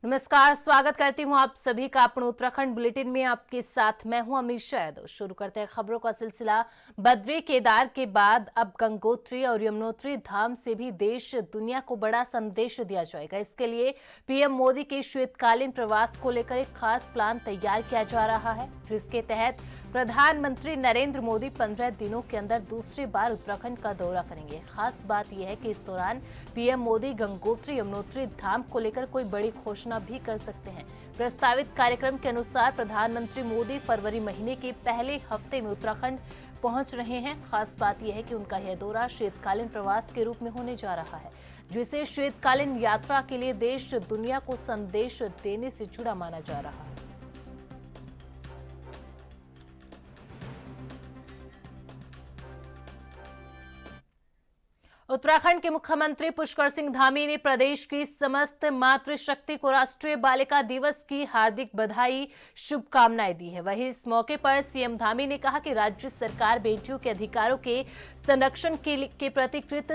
नमस्कार, स्वागत करती हूँ आप सभी का अपने उत्तराखंड बुलेटिन में। आपके साथ मैं हूँ अमीषा यादव। शुरू करते हैं खबरों का सिलसिला। बद्री केदार के बाद अब गंगोत्री और यमुनोत्री धाम से भी देश दुनिया को बड़ा संदेश दिया जाएगा। इसके लिए पीएम मोदी के शीतकालीन प्रवास को लेकर एक खास प्लान तैयार किया जा रहा है, जिसके तहत प्रधानमंत्री नरेंद्र मोदी 15 दिनों के अंदर दूसरी बार उत्तराखंड का दौरा करेंगे। खास बात यह है कि इस दौरान पीएम मोदी गंगोत्री यमुनोत्री धाम को लेकर कोई बड़ी घोषणा भी कर सकते हैं। प्रस्तावित कार्यक्रम के अनुसार प्रधानमंत्री मोदी फरवरी महीने के पहले हफ्ते में उत्तराखंड पहुंच रहे हैं। खास बात यह है कि उनका यह दौरा शीतकालीन प्रवास के रूप में होने जा रहा है, जिसे शीतकालीन यात्रा के लिए देश दुनिया को संदेश देने से जुड़ा माना जा रहा है। उत्तराखंड के मुख्यमंत्री पुष्कर सिंह धामी ने प्रदेश की समस्त मातृशक्ति को राष्ट्रीय बालिका दिवस की हार्दिक बधाई, शुभकामनाएं दी है। वहीं इस मौके पर सीएम धामी ने कहा कि राज्य सरकार बेटियों के अधिकारों के संरक्षण के प्रति कृत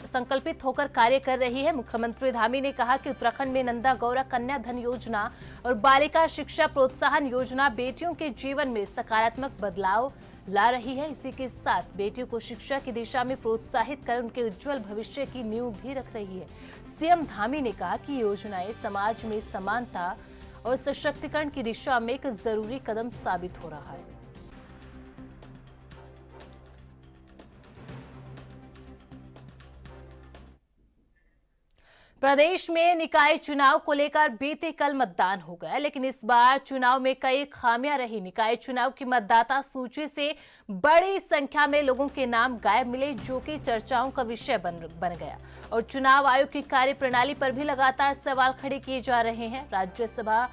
संकल्पित होकर कार्य कर रही है। मुख्यमंत्री धामी ने कहा कि उत्तराखंड में नंदा गौरा कन्या धन योजना और बालिका शिक्षा प्रोत्साहन योजना बेटियों के जीवन में सकारात्मक बदलाव ला रही है। इसी के साथ बेटियों को शिक्षा की दिशा में प्रोत्साहित कर उनके उज्जवल भविष्य की नींव भी रख रही है। सीएम धामी ने कहा कि योजनाएं समाज में समानता और सशक्तिकरण की दिशा में एक जरूरी कदम साबित हो रहा है। प्रदेश में निकाय चुनाव को लेकर बीते कल मतदान हो गया, लेकिन इस बार चुनाव में कई खामियां रही। निकाय चुनाव की मतदाता सूची से बड़ी संख्या में लोगों के नाम गायब मिले, जो कि चर्चाओं का विषय बन गया। और चुनाव आयोग की कार्यप्रणाली पर भी लगातार सवाल खड़े किए जा रहे हैं। राज्यसभा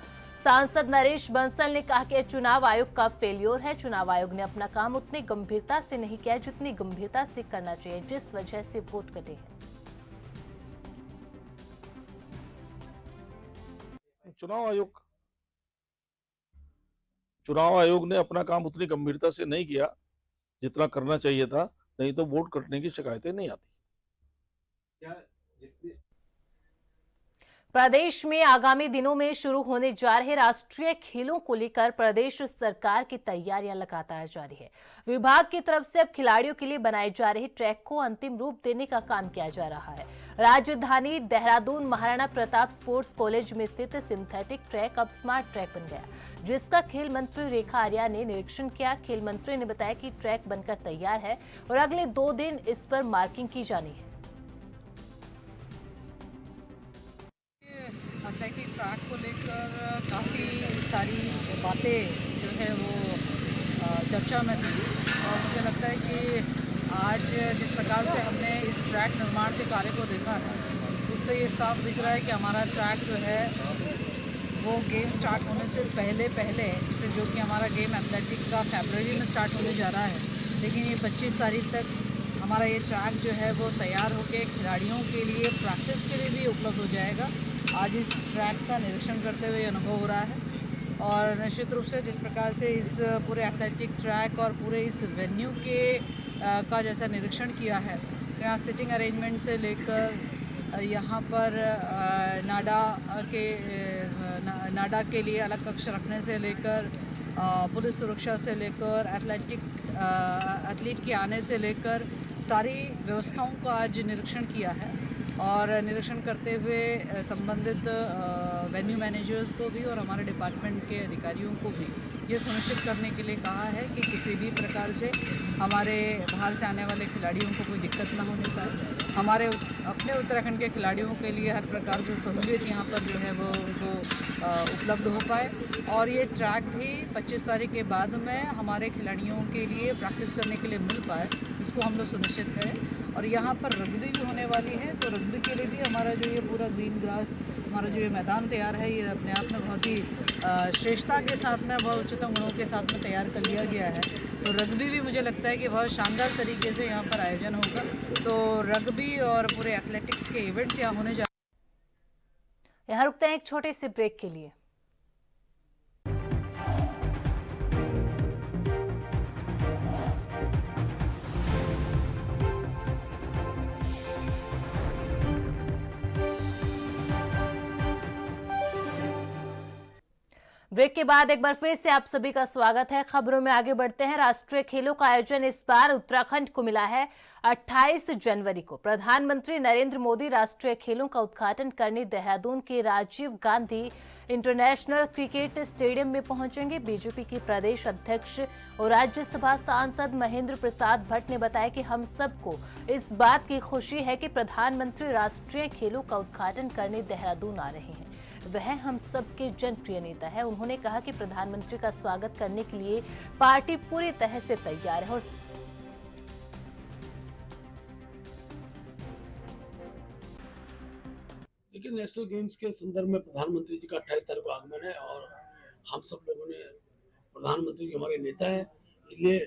सांसद नरेश बंसल ने कहा कि चुनाव आयोग का फेल्योर है। चुनाव आयोग ने अपना काम उतनी गंभीरता से नहीं किया जितनी गंभीरता से करना चाहिए, जिस वजह से वोट कटे हैं। चुनाव आयोग ने अपना काम उतनी गंभीरता से नहीं किया जितना करना चाहिए था, नहीं तो वोट कटने की शिकायतें नहीं आती। प्रदेश में आगामी दिनों में शुरू होने जा रहे राष्ट्रीय खेलों को लेकर प्रदेश सरकार की तैयारियां लगातार जारी है। विभाग की तरफ से अब खिलाड़ियों के लिए बनाए जा रहे ट्रैक को अंतिम रूप देने का काम किया जा रहा है। राजधानी देहरादून महाराणा प्रताप स्पोर्ट्स कॉलेज में स्थित सिंथेटिक ट्रैक अब स्मार्ट ट्रैक बन गया, जिसका खेल मंत्री रेखा आर्या ने निरीक्षण किया। खेल मंत्री ने बताया कि ट्रैक बनकर तैयार है और अगले 2 दिन इस पर मार्किंग की जानी है। एथलेटिक ट्रैक को लेकर काफ़ी सारी बातें जो है वो चर्चा में थी, और मुझे लगता है कि आज जिस प्रकार से हमने इस ट्रैक निर्माण के कार्य को देखा है, उससे ये साफ दिख रहा है कि हमारा ट्रैक जो है वो गेम स्टार्ट होने से पहले जैसे जो कि हमारा गेम एथलेटिक का फरवरी में स्टार्ट होने जा रहा है, लेकिन ये 25 तारीख तक हमारा ये ट्रैक जो है वो तैयार होकर खिलाड़ियों के लिए प्रैक्टिस के लिए भी उपलब्ध हो जाएगा। आज इस ट्रैक का निरीक्षण करते हुए अनुभव हो रहा है, और निश्चित रूप से जिस प्रकार से इस पूरे एथलेटिक ट्रैक और पूरे इस वेन्यू के का जैसा निरीक्षण किया है, तो यहाँ सिटिंग अरेंजमेंट से लेकर यहाँ पर नाडा के लिए अलग कक्ष रखने से लेकर पुलिस सुरक्षा से लेकर एथलीट के आने से लेकर सारी व्यवस्थाओं का आज निरीक्षण किया है। और निरीक्षण करते हुए संबंधित वेन्यू मैनेजर्स को भी और हमारे डिपार्टमेंट के अधिकारियों को भी ये सुनिश्चित करने के लिए कहा है कि किसी भी प्रकार से हमारे बाहर से आने वाले खिलाड़ियों को कोई दिक्कत ना होने पाए। हमारे अपने उत्तराखंड के खिलाड़ियों के लिए हर प्रकार से सहूलियत यहाँ पर जो है वो उनको उपलब्ध हो पाए, और ये ट्रैक भी 25 तारीख के बाद में हमारे खिलाड़ियों के लिए प्रैक्टिस करने के लिए मिल पाए, इसको हम लोग सुनिश्चित करें। और यहाँ पर रग्बी भी होने वाली है, तो रग्बी के लिए भी हमारा जो ये पूरा ग्रीन ग्रास हमारा जो ये मैदान तैयार है, ये अपने आप में बहुत ही श्रेष्ठता के साथ में, बहुत उच्चतम गुणों के साथ में तैयार कर लिया गया है। तो रग्बी भी मुझे लगता है कि बहुत शानदार तरीके से यहाँ पर आयोजन होगा। तो रग्बी और पूरे एथलेटिक्स के इवेंट्स यहाँ होने जा यहाँ रुकते हैं एक छोटे से ब्रेक के लिए। ब्रेक के बाद एक बार फिर से आप सभी का स्वागत है। खबरों में आगे बढ़ते हैं। राष्ट्रीय खेलों का आयोजन इस बार उत्तराखंड को मिला है। 28 जनवरी को प्रधानमंत्री नरेंद्र मोदी राष्ट्रीय खेलों का उद्घाटन करने देहरादून के Rajiv Gandhi international cricket stadium में पहुंचेंगे। बीजेपी के प्रदेश अध्यक्ष और राज्यसभा सांसद महेंद्र प्रसाद भट्ट ने बताया कि हम सबको इस बात की खुशी है कि प्रधानमंत्री राष्ट्रीय खेलों का उद्घाटन करने देहरादून आ रहे हैं। वह हम सबके जनप्रिय नेता है। उन्होंने कहा कि प्रधानमंत्री का स्वागत करने के लिए पार्टी पूरी तरह से तैयार है। और देखिए, नेशनल गेम्स के संदर्भ में प्रधानमंत्री जी का 28 तारीख को आगमन है और हम सब लोगों ने प्रधानमंत्री जी हमारे नेता है, इसलिए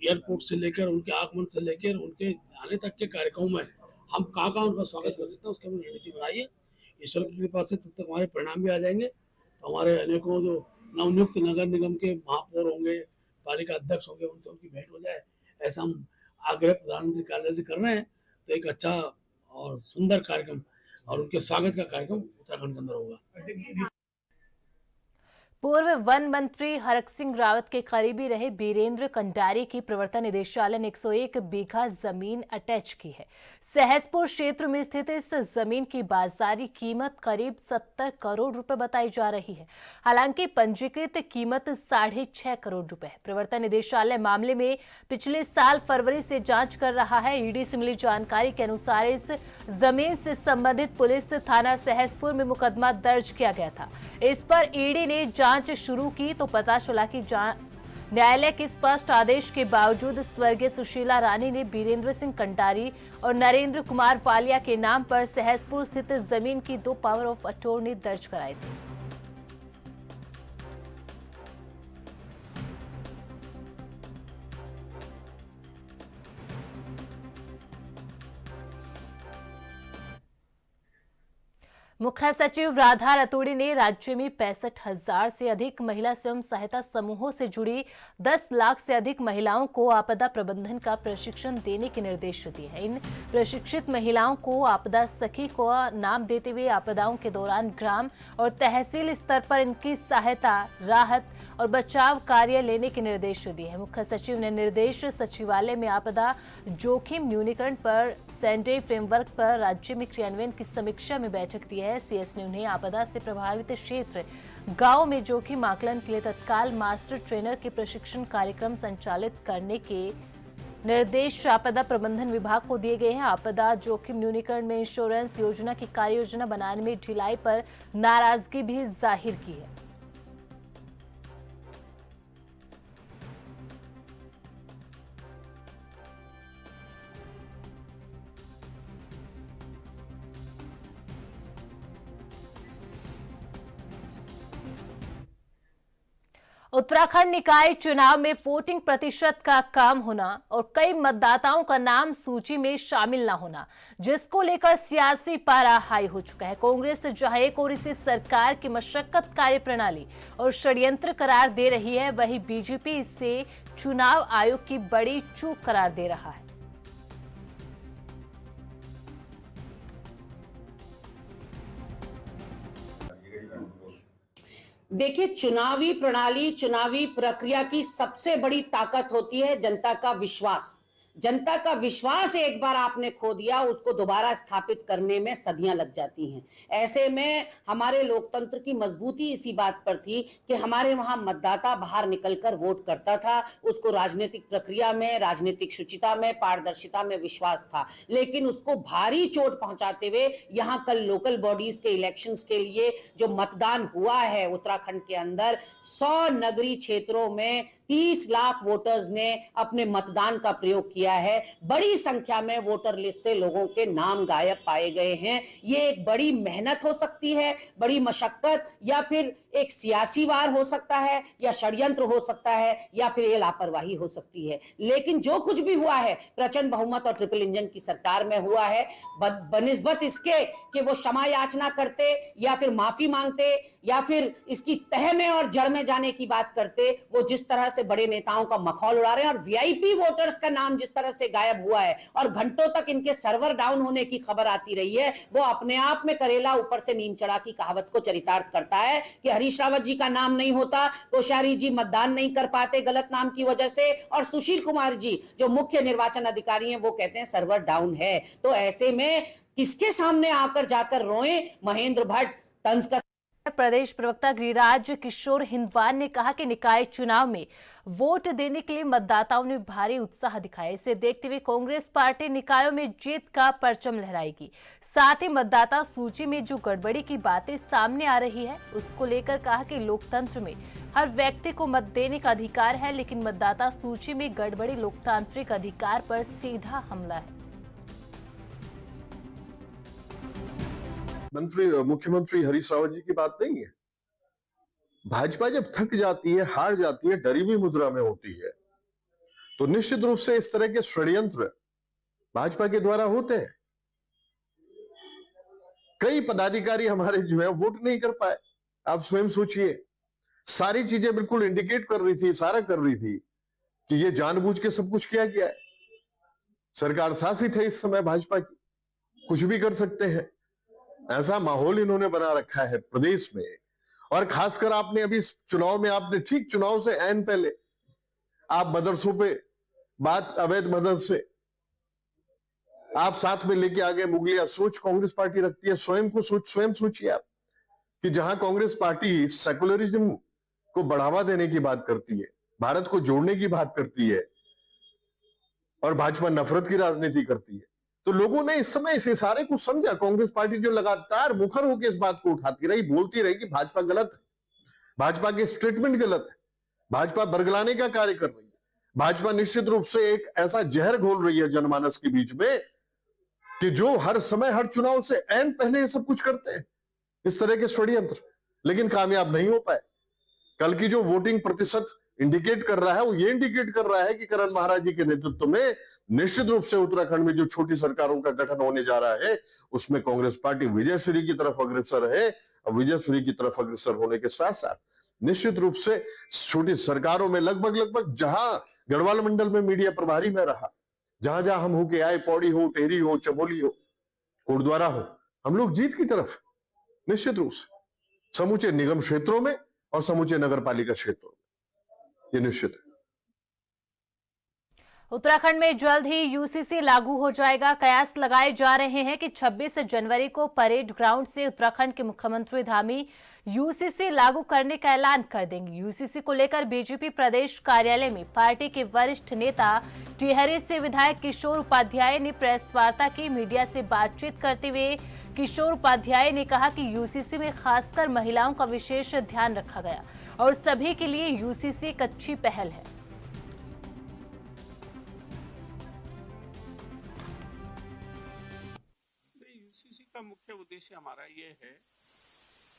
एयरपोर्ट से लेकर उनके आगमन से लेकर उनके आने तक के कार्यक्रमों में हम कहाँ उनका स्वागत कर सकते हैं उसकी हमने रणनीति बनाई है। ईश्वर की कृपा से तब तक हमारे परिणाम भी आ जाएंगे तो हमारे अनेकों जो नवनियुक्त नगर निगम के महापौर होंगे, पालिका अध्यक्ष होंगे, उनसे उनकी भेंट हो जाए, ऐसा हम आग्रह प्रधानमंत्री कार्यालय से कर रहे हैं। तो एक अच्छा और सुंदर कार्यक्रम और उनके स्वागत का कार्यक्रम उत्तराखंड के अंदर होगा। पूर्व वन मंत्री हरक सिंह रावत के करीबी रहे बीरेंद्र कंडारी की प्रवर्तन निदेशालय ने 101 बीघा जमीन अटैच की है। सहसपुर क्षेत्र में स्थित इस जमीन की बाजारी कीमत करीब 70 करोड़ रुपए बताई जा रही है। हालांकि पंजीकृत कीमत 6.5 करोड़ रुपए है। प्रवर्तन निदेशालय मामले में पिछले साल फरवरी से जांच कर रहा है। ईडी से मिली जानकारी के अनुसार इस जमीन से संबंधित पुलिस थाना सहसपुर में मुकदमा दर्ज किया गया था। इस पर ईडी ने जांच शुरू की तो पता चला कि न्यायालय के स्पष्ट आदेश के बावजूद स्वर्गीय सुशीला रानी ने बीरेंद्र सिंह कंडारी और नरेंद्र कुमार वालिया के नाम पर सहसपुर स्थित जमीन की 2 पावर ऑफ अटॉर्नी दर्ज कराई थी। मुख्य सचिव राधा रतूड़ी ने राज्य में 65,000 से अधिक महिला स्वयं सहायता समूहों से जुड़ी 10 लाख से अधिक महिलाओं को आपदा प्रबंधन का प्रशिक्षण देने के निर्देश दिए हैं। इन प्रशिक्षित महिलाओं को आपदा सखी को नाम देते हुए आपदाओं के दौरान ग्राम और तहसील स्तर पर इनकी सहायता, राहत और बचाव कार्य लेने के निर्देश दिए हैं। मुख्य सचिव ने निर्देश सचिवालय में आपदा जोखिम न्यूनीकरण पर सैंडे फ्रेमवर्क पर राज्य में क्रियान्वयन की समीक्षा में बैठक दी है। सीएस ने उन्हें आपदा से प्रभावित क्षेत्र गांव में जोखिम आकलन के लिए तत्काल मास्टर ट्रेनर के प्रशिक्षण कार्यक्रम संचालित करने के निर्देश आपदा प्रबंधन विभाग को दिए गए हैं। आपदा जोखिम न्यूनीकरण में इंश्योरेंस योजना की कार्य योजना बनाने में ढिलाई पर नाराजगी भी जाहिर की है। उत्तराखंड निकाय चुनाव में वोटिंग प्रतिशत का कम होना और कई मतदाताओं का नाम सूची में शामिल न होना, जिसको लेकर सियासी पारा हाई हो चुका है। कांग्रेस जहां एक ओर इसे सरकार की मशक्कत कार्यप्रणाली और षड्यंत्र करार दे रही है, वहीं बीजेपी इसे चुनाव आयोग की बड़ी चूक करार दे रहा है। देखिए, चुनावी प्रणाली, चुनावी प्रक्रिया की सबसे बड़ी ताकत होती है जनता का विश्वास। जनता का विश्वास एक बार आपने खो दिया, उसको दोबारा स्थापित करने में सदियां लग जाती हैं। ऐसे में हमारे लोकतंत्र की मजबूती इसी बात पर थी कि हमारे वहां मतदाता बाहर निकलकर वोट करता था, उसको राजनीतिक प्रक्रिया में, राजनीतिक शुचिता में, पारदर्शिता में विश्वास था। लेकिन उसको भारी चोट पहुंचाते हुए यहाँ कल लोकल बॉडीज के इलेक्शंस के लिए जो मतदान हुआ है उत्तराखंड के अंदर, 100 नगरीय क्षेत्रों में 30 लाख वोटर्स ने अपने मतदान का प्रयोग किया है। बड़ी संख्या में वोटर लिस्ट से लोगों के नाम गायब पाए गए हैं। ये एक बड़ी मेहनत हो सकती है, बड़ी मशक्कत, या फिर एक सियासी वार हो सकता है, या षड्यंत्र हो सकता है, या फिर ये लापरवाही हो सकती है। लेकिन जो कुछ भी हुआ है प्रचंड बहुमत और ट्रिपल इंजन की सरकार में हुआ है। बनिस्बत इसके कि वो क्षमा याचना करते या फिर माफी मांगते या फिर इसकी तह में और जड़ में जाने की बात करते, वो जिस तरह से बड़े नेताओं का मखौल उड़ा रहे हैं और वीआईपी वोटर्स का नाम जिस तरह से गायब हुआ है और घंटों तक इनके सर्वर डाउन होने की खबर आती रही है, वो अपने आप में करेला ऊपर से नीम चढ़ा की कहावत को चरितार्थ करता है कि हरीश रावत जी का नाम नहीं होता, कोश्यारी जी मतदान नहीं कर पाते गलत नाम की वजह से, और सुशील कुमार जी जो मुख्य निर्वाचन अधिकारी हैं वो कहते हैं सर्वर डाउन है। तो ऐसे में किसके सामने आकर जाकर रोएं? महेंद्र भट्ट तंज का। प्रदेश प्रवक्ता गिरिराज किशोर हिंदवान ने कहा कि निकाय चुनाव में वोट देने के लिए मतदाताओं ने भारी उत्साह दिखाया। इसे देखते हुए कांग्रेस पार्टी निकायों में जीत का परचम लहराएगी। साथ ही मतदाता सूची में जो गड़बड़ी की बातें सामने आ रही है उसको लेकर कहा कि लोकतंत्र में हर व्यक्ति को मत देने का अधिकार है, लेकिन मतदाता सूची में गड़बड़ी लोकतांत्रिक अधिकार पर सीधा हमला है। मुख्यमंत्री हरीश रावत जी की बात नहीं है। भाजपा जब थक जाती है, हार जाती है, डरी हुई मुद्रा में होती है, तो निश्चित रूप से इस तरह के षड्यंत्र भाजपा के द्वारा होते हैं। कई पदाधिकारी हमारे जो है वोट नहीं कर पाए। आप स्वयं सोचिए, सारी चीजें बिल्कुल इंडिकेट कर रही थी, इशारा कर रही थी कि ये जानबूझ के सब कुछ किया गया है। सरकार शासित है इस समय भाजपा की, कुछ भी कर सकते हैं, ऐसा माहौल इन्होंने बना रखा है प्रदेश में। और खासकर आपने अभी चुनाव में, आपने ठीक चुनाव से ऐन पहले आप मदरसों पे बात, अवैध मदरसे आप साथ में लेके आ गए। मुगलिया सोच कांग्रेस पार्टी रखती है। स्वयं सोचिए आप कि जहां कांग्रेस पार्टी सेकुलरिज्म को बढ़ावा देने की बात करती है, भारत को जोड़ने की बात करती है, और भाजपा नफरत की राजनीति करती है, तो लोगों ने इस समय इस इशारे को समझा। कांग्रेस पार्टी जो लगातार मुखर होकर इस बात को उठाती रही, बोलती रही कि भाजपा गलत है, भाजपा के स्टेटमेंट गलत है, भाजपा बरगलाने का कार्य कर रही है, भाजपा निश्चित रूप से एक ऐसा जहर घोल रही है जनमानस के बीच में कि जो हर समय हर चुनाव से ऐन पहले ये सब कुछ करते हैं, इस तरह के षड्यंत्र, लेकिन कामयाब नहीं हो पाए। कल की जो वोटिंग प्रतिशत इंडिकेट कर रहा है, वो ये इंडिकेट कर रहा है कि करण महाराज जी के नेतृत्व में निश्चित रूप से उत्तराखंड में जो छोटी सरकारों का गठन होने जा रहा है, उसमें कांग्रेस पार्टी विजयश्री की तरफ अग्रसर है। और विजयश्री की तरफ अग्रसर होने के साथ साथ निश्चित रूप से छोटी सरकारों में लगभग जहां गढ़वाल मंडल में मीडिया प्रभारी में रहा, जहां जहां हम होके आए, पौड़ी हो, टेहरी हो, चमोली हो, कोटद्वारा हो, हम लोग जीत की तरफ निश्चित रूप से समूचे निगम क्षेत्रों में और समूचे नगर पालिका क्षेत्रों में, ये निश्चित है। उत्तराखंड में जल्द ही यूसीसी लागू हो जाएगा। कयास लगाए जा रहे हैं कि 26 जनवरी को परेड ग्राउंड से उत्तराखंड के मुख्यमंत्री धामी यूसीसी लागू करने का ऐलान कर देंगे। यूसीसी को लेकर बीजेपी प्रदेश कार्यालय में पार्टी के वरिष्ठ नेता टिहरी से विधायक किशोर उपाध्याय ने प्रेस वार्ता की। मीडिया से बातचीत करते हुए किशोर उपाध्याय ने कहा कि यूसीसी में खासकर महिलाओं का विशेष ध्यान रखा गया और सभी के लिए यूसीसी एक अच्छी पहल है। यूसीसी का मुख्य उद्देश्य हमारा ये है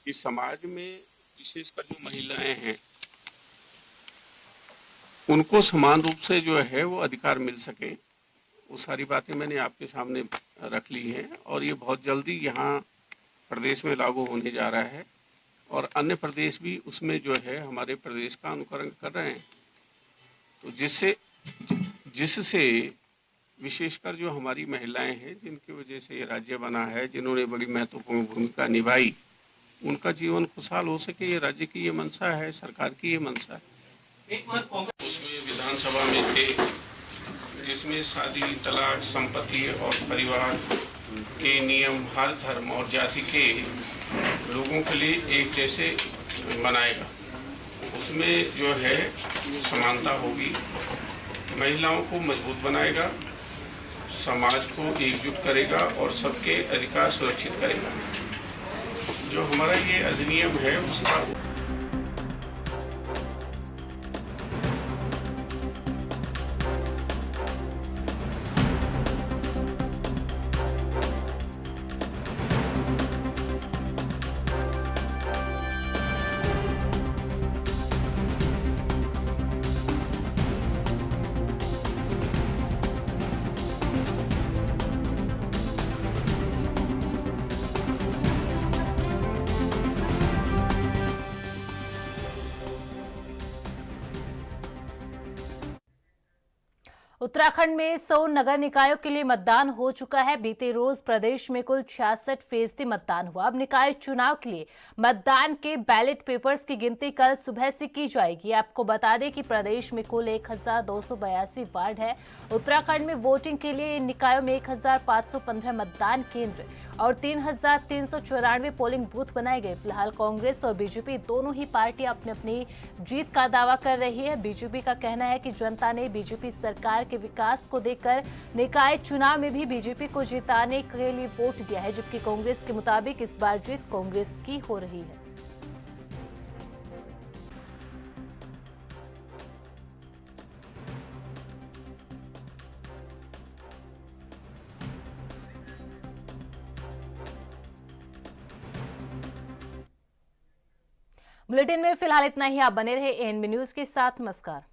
कि समाज में विशेषकर जो महिलाएं हैं उनको समान रूप से जो है वो अधिकार मिल सके। वो सारी बातें मैंने आपके सामने रख ली हैं और ये बहुत जल्दी यहाँ प्रदेश में लागू होने जा रहा है और अन्य प्रदेश भी उसमें जो है हमारे प्रदेश का अनुकरण कर रहे हैं। तो जिससे विशेषकर जो हमारी महिलाएं हैं जिनकी वजह से ये राज्य बना है, जिन्होंने बड़ी महत्वपूर्ण भूमिका निभाई, उनका जीवन खुशहाल हो सके, ये राज्य की ये मंशा है, सरकार की ये मंशा है। उसमें विधानसभा में थे जिसमें शादी, तलाक, संपत्ति और परिवार के नियम हर धर्म और जाति के लोगों के लिए एक जैसे बनाएगा। उसमें जो है समानता होगी, महिलाओं को मजबूत बनाएगा, समाज को एकजुट करेगा और सबके अधिकार सुरक्षित करेगा। जो हमारा ये अधिनियम है उसका उत्तराखंड में 100 नगर निकायों के लिए मतदान हो चुका है। बीते रोज प्रदेश में कुल 66% मतदान हुआ। अब निकाय चुनाव के लिए मतदान के बैलेट पेपर्स की गिनती कल सुबह से की जाएगी। आपको बता दें कि प्रदेश में कुल 1282 वार्ड है। उत्तराखंड में वोटिंग के लिए इन निकायों में 1515 मतदान केंद्र और 3394 पोलिंग बूथ बनाए गए। फिलहाल कांग्रेस और बीजेपी दोनों ही पार्टियां अपनी अपनी जीत का दावा कर रही है। बीजेपी का कहना है कि जनता ने बीजेपी सरकार के विकास को देखकर निकाय चुनाव में भी बीजेपी को जिताने के लिए वोट दिया है, जबकि कांग्रेस के मुताबिक इस बार जीत कांग्रेस की हो रही है। बुलेटिन में फिलहाल इतना ही। आप बने रहे एएनबी न्यूज के साथ। नमस्कार।